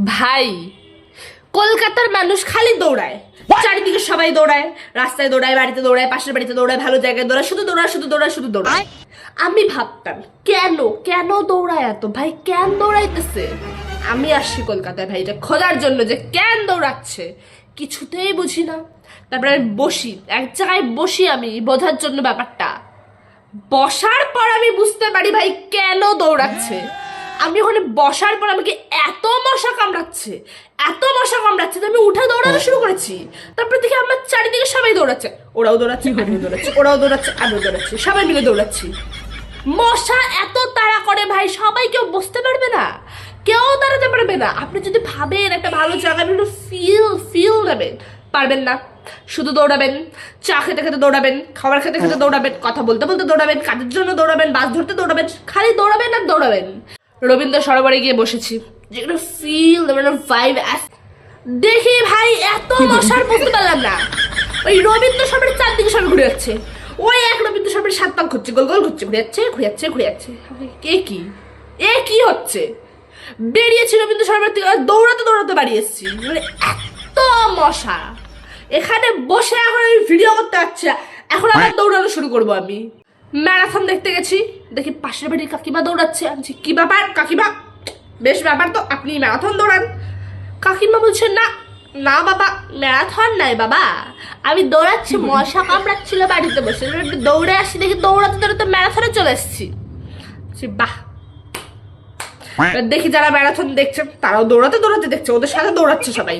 ভাই, কলকাতার মানুষ খালি দৌড়ায়, চারিদিকে সবাই দৌড়ায়, রাস্তায় দৌড়ায়, বাড়িতে দৌড়ায়, পাশের বাড়িতে দৌড়ায়, ভালো জায়গায় দৌড়ায়, শুধু দৌড়ায়, শুধু দৌড়ায়, শুধু দৌড়ায়। আমি ভাবতাম কেন কেন দৌড়ায় এত, ভাই কেন দৌড়াইতেছে। আমি আসছি কলকাতায় ভাই এটা খোঁজার জন্য যে কেন দৌড়াচ্ছে, কিছুতেই বুঝি না। তারপরে আমি বসি এক জায়গায়, বসি আমি বোঝার জন্য ব্যাপারটা। বসার পর আমি বুঝতে পারি ভাই কেন দৌড়াচ্ছে। আমি ওখানে বসার পর আমাকে এত মশা কামড়াচ্ছে, এত মশা কামড়াচ্ছে যে আমি উঠে দৌড়ানো শুরু করেছি। তারপর দেখি আমার চারিদিকে সবাই দৌড়াচ্ছে, ওরাও দৌড়াচ্ছে, আমিও দৌড়াচ্ছি, ওরাও দৌড়াচ্ছে, আমিও দৌড়াচ্ছি, সবাই মিলে দৌড়াচ্ছি। মশা এত তাড়া করে ভাই, সবাই কেউ বসতে পারবে না, কেউ দাঁড়াতে পারবে না। আপনি যদি ভাবেন একটা ভালো জায়গা ফিল নেবেন, পারবেন না। শুধু দৌড়াবেন, চা খেতে খেতে দৌড়াবেন, খাবার খেতে খেতে দৌড়াবেন, কথা বলতে বলতে দৌড়াবেন, কাজের জন্য দৌড়াবেন, বাস ধরতে দৌড়াবেন, খালি দৌড়াবেন আর দৌড়াবেন। রবীন্দ্র সরোবরে গিয়ে বসেছি, যেগুলো ফিল ভাইব, দেখি ভাই এত মশার বুঝতে পারলাম না। ওই রবীন্দ্র সরোবরের চারদিকে সবাই ঘুরে যাচ্ছে, ওই এক রবীন্দ্র সরোবরের 7 পাক ঘুরছে, গোল গোল ঘুরছে, ঘুরে যাচ্ছে, ঘুরে যাচ্ছে, ঘুরে যাচ্ছে। এ কি হচ্ছে? বেরিয়েছি রবীন্দ্র সরোবর থেকে, দৌড়াতে দৌড়াতে বাড়ি এসেছি। মানে এত মশা এখানে বসে, এখন আমি ভিডিও করতে পারছি না, এখন আবার দৌড়ানো শুরু করবো। আমি ম্যারাথন দেখতে গেছি, দেখি পাশের বাড়ির কাকিমা দৌড়াচ্ছে। আমি কি ব্যাপার কাকিমা, বেশ ব্যাপার তো, আপনি ম্যারাথন দৌড়ান। কাকিমা বলছে না না বাবা, ম্যারাথন নাই বাবা, আমি দৌড়াচ্ছি, মশা কামড়াচ্ছিল বাড়িতে বসে, একটু দৌড়ে আসি, দেখি দৌড়াতে দৌড়াতে ম্যারাথনে চলে এসেছি। বাহ, দেখি যারা ম্যারাথন দেখছে তারাও দৌড়াতে দৌড়াতে দেখছে, ওদের সাথে দৌড়াচ্ছে সবাই।